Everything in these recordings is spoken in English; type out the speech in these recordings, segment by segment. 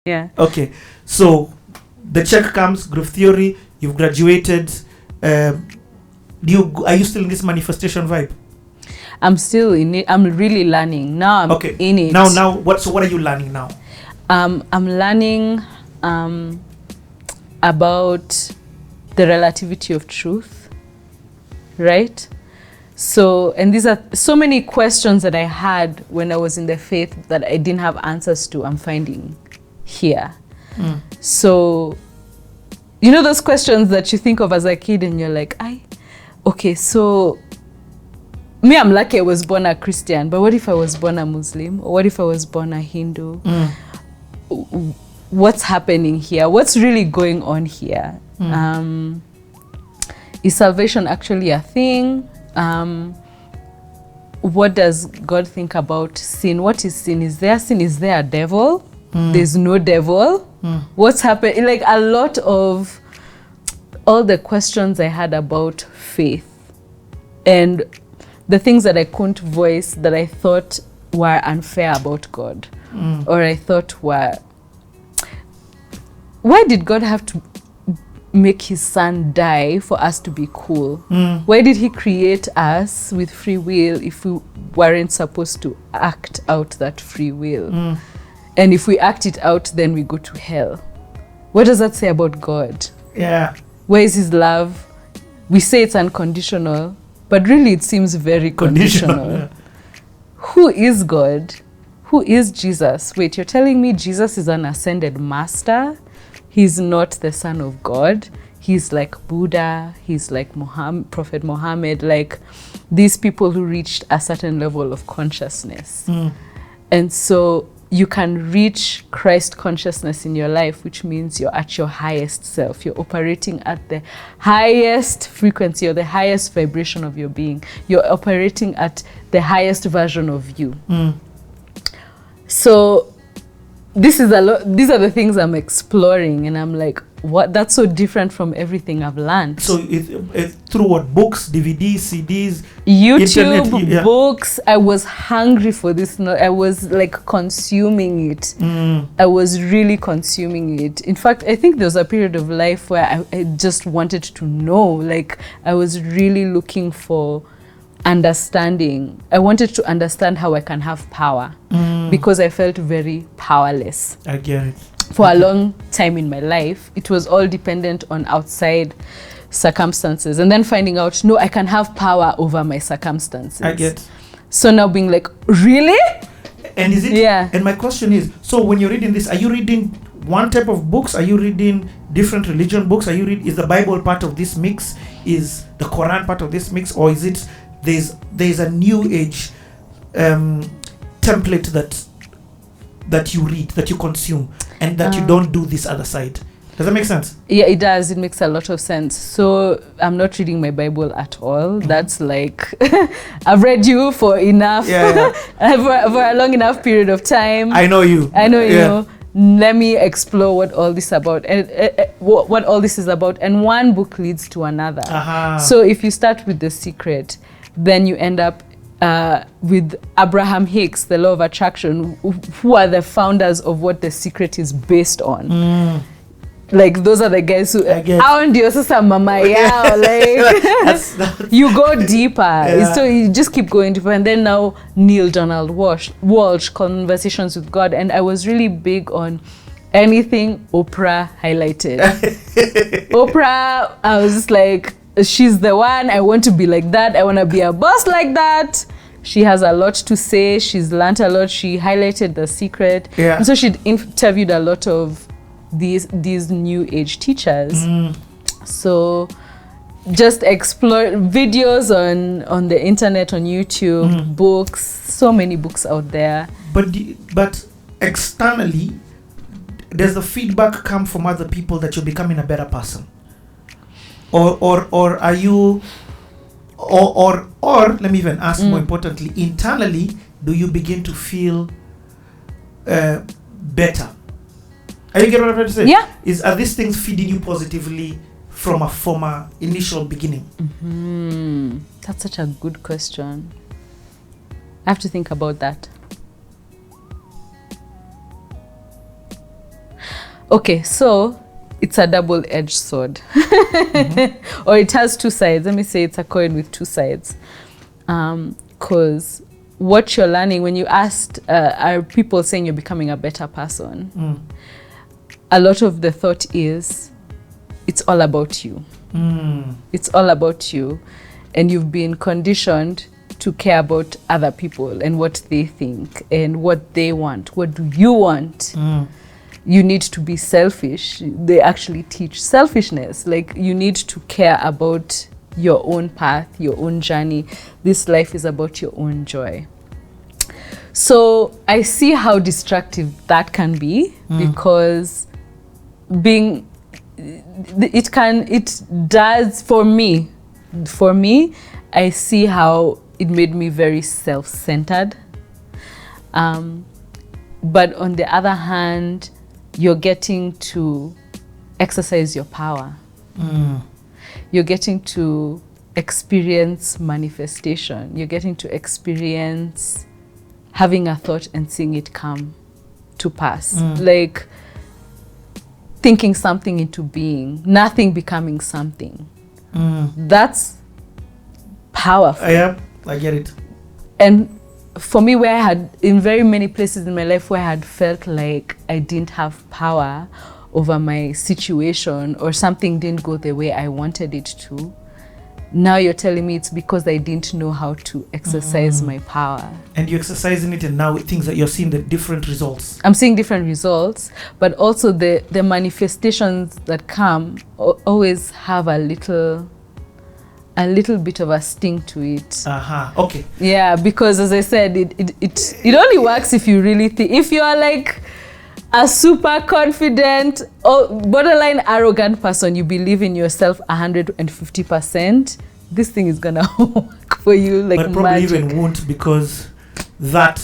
Yeah. Okay. So the check comes, group theory, you've graduated. Are you still in this manifestation vibe? I'm still in it. I'm really learning. Now I'm in it. Now what are you learning now? I'm learning about the relativity of truth, right? So, and these are so many questions that I had when I was in the faith that I didn't have answers to, I'm finding here. So, you know those questions that you think of as a kid and you're like, okay, so me, I'm lucky I was born a Christian, but what if I was born a Muslim? Or what if I was born a Hindu? What's happening here? What's really going on here? Is salvation actually a thing? What does God think about sin? What is sin? Is there sin? Is there a devil? There's no devil. What's happening? Like a lot of all the questions I had about faith and the things that I couldn't voice that I thought were unfair about God, or I thought were, why did God have to make his son die for us to be cool? Why did he create us with free will if we weren't supposed to act out that free will? And if we act it out, then we go to hell. What does that say about God? Yeah. Where is his love? We say it's unconditional, but really it seems very conditional. Yeah. Who is God? Who is Jesus? Wait, you're telling me Jesus is an ascended master? He's not the son of God. He's like Buddha. He's like Prophet Muhammad, like these people who reached a certain level of consciousness. And so you can reach Christ consciousness in your life, which means you're at your highest self. You're operating at the highest frequency or the highest vibration of your being. You're operating at the highest version of you. So these are the things I'm exploring, and I'm like, what? That's so different from everything I've learned. So it through what? Books, DVDs, CDs, YouTube, internet, books. I was hungry for this. I was like consuming it. I was really consuming it. In fact, I think there was a period of life where I just wanted to know. Like I was really looking for understanding. I wanted to understand how I can have power because I felt very powerless. I get it. For a long time in my life, it was all dependent on outside circumstances, and then finding out, no, I can have power over my circumstances. I get. So now being like, really? And is it? Yeah. And my question is, so when you're reading this, are you reading one type of books? Are you reading different religion books? Is the Bible part of this mix? Is the Quran part of this mix? Or is it there's a new age template that you read, that you consume, and that you don't do this other side? Does that make sense? Yeah, it does. It makes a lot of sense. So I'm not reading my Bible at all. That's like, I've read you for enough, for a long enough period of time. I know you. Let me explore what all this about, what all this is about. And one book leads to another. So if you start with The Secret, then you end up with Abraham Hicks, the law of attraction, who are the founders of what The Secret is based on. Like those are the guys who you go deeper. So you just keep going deeper. And then now Neil Donald Walsh, Conversations with God. And I was really big on anything Oprah highlighted. Oprah, I was just like, she's the one. I want to be like that. I want to be a boss like that. She has a lot to say. She's learned a lot. She highlighted The Secret. And so she interviewed a lot of these new age teachers. So just explore videos on the internet, on YouTube, books, so many books out there. But externally, does the feedback come from other people that you're becoming a better person? Or are you, or let me even ask more importantly, internally, do you begin to feel better? Are you getting what I'm trying to say? Yeah. Are these things feeding you positively from a former initial beginning? That's such a good question. I have to think about that. Okay, so it's a double-edged sword. Or it has two sides. Let me say it's a coin with two sides. Because what you're learning, when you asked, are people saying you're becoming a better person? A lot of the thought is, it's all about you. It's all about you. And you've been conditioned to care about other people and what they think and what they want. What do you want? You need to be selfish. They actually teach selfishness. Like, you need to care about your own path, your own journey. This life is about your own joy. So I see how destructive that can be, because it does for me, I see how it made me very self-centered. But on the other hand, you're getting to exercise your power. You're getting to experience manifestation. You're getting to experience having a thought and seeing it come to pass. Like thinking something into being, nothing becoming something. That's powerful. I get it. And for me, where I had, in very many places in my life where I had felt like I didn't have power over my situation, or something didn't go the way I wanted it to, now you're telling me it's because I didn't know how to exercise my power. And you're exercising it, and now it things that you're seeing the different results. I'm seeing different results, but also the manifestations that come always have a little bit of a sting to it. Okay. Yeah, because as I said, it only works if you really think. If you are like a super confident or borderline arrogant person, you believe in yourself 150%, this thing is gonna work for you like magic. But probably even won't, because that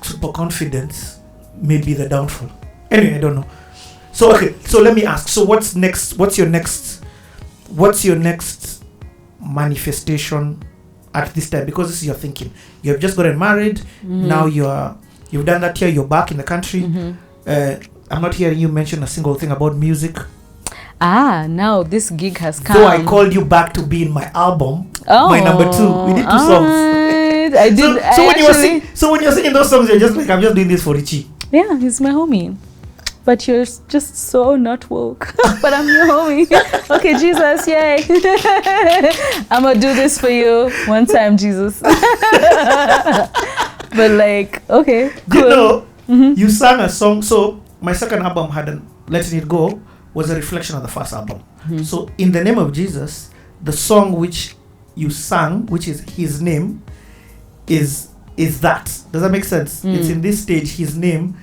super confidence may be the downfall. Anyway, I don't know. So okay, so let me ask. So what's next? What's your next manifestation at this time? Because this is your thinking. You have just gotten married. Now you've done that year. You're back in the country. I'm not hearing you mention a single thing about music. Now this gig has come. So I called you back to be in my album, my number 2. We did 2 songs. I did. So when you're singing those songs, you're just like, I'm just doing this for Richie. Yeah, he's my homie. But you're just so not woke. But I'm your homie. Okay, Jesus, yay. I'm gonna do this for you one time, Jesus. But like, okay, cool. You know, you sang a song. So my second album, Letting It Go, was a reflection of the first album. So in the name of Jesus, the song which you sang, which is His Name, is that. Does that make sense? It's in this stage, His name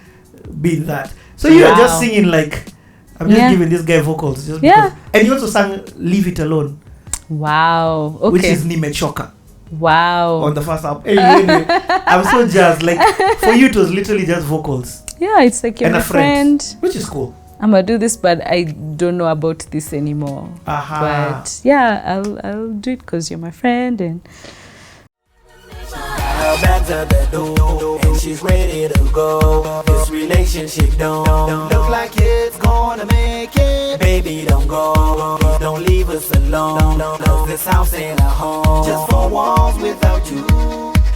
being that. So you are just singing like, I'm just giving this guy vocals. Just because. And you also sang Leave It Alone. Wow. Okay. Which is Nimechoka. Wow. On the first album. Anyway, I'm so jazzed. Like, for you, it was literally just vocals. Yeah, it's like you're and my friend. Which is cool. I'm gonna do this, but I don't know about this anymore. But yeah, I'll do it because you're my friend. And her back's at the door, and she's ready to go. This relationship don't look like it's gonna make it. Baby, don't go, please don't leave us alone. Cause this house ain't a home, just 4 walls without you.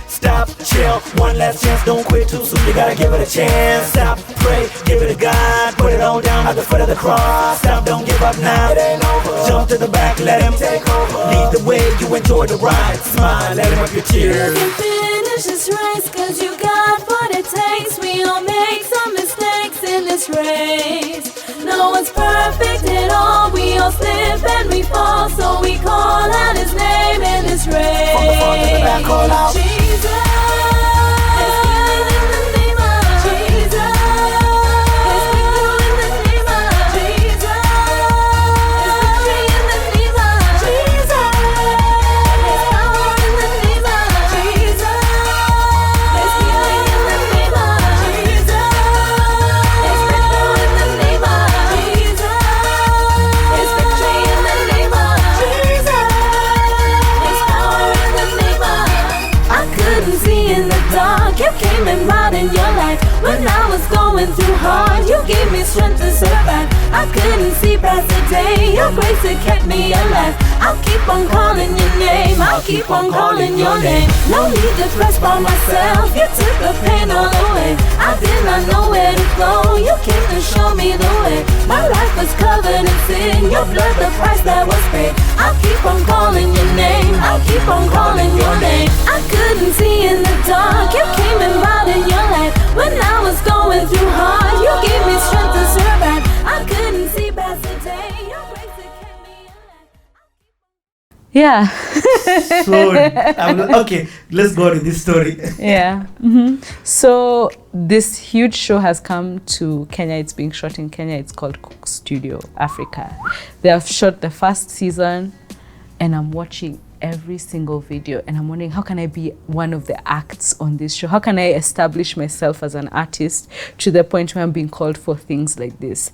Stop, chill, one last chance, don't quit too soon, you gotta give it a chance. Stop, pray, give it to God, put it all down at the foot of the cross. Stop, don't give up now, it ain't over. Jump to the back, let him take over. Lead the way, you enjoy the ride. Smile, let him up your tears. You can finish this race, cause you got what it takes. We all make some mistakes in this race. No one's perfect at all, we all slip and we fall. So we call out his name in this race. From the front to the back, call out Jesus. Came and right in your life when I was going through hard, you gave me strength to survive. I couldn't see past the day, your grace had kept me alive. I'll keep on calling your name, I'll keep on calling your name. No need to press by myself, you took the pain all away. I did not know where to go, you came to show me the way. My life was covered in sin, your blood the price that was paid. I'll keep on calling your name, I'll keep on calling your name. I couldn't see in the dark, you came and brought in your light. When I was going through hard, you gave me strength to survive. I couldn't see past the day, your grace had kept me alive. Yeah. So, okay, let's go to this story. Yeah. So this huge show has come to Kenya. It's being shot in Kenya. It's called Cook Studio Africa. They have shot the first season, and I'm watching every single video, and I'm wondering, how can I be one of the acts on this show? How can I establish myself as an artist to the point where I'm being called for things like this?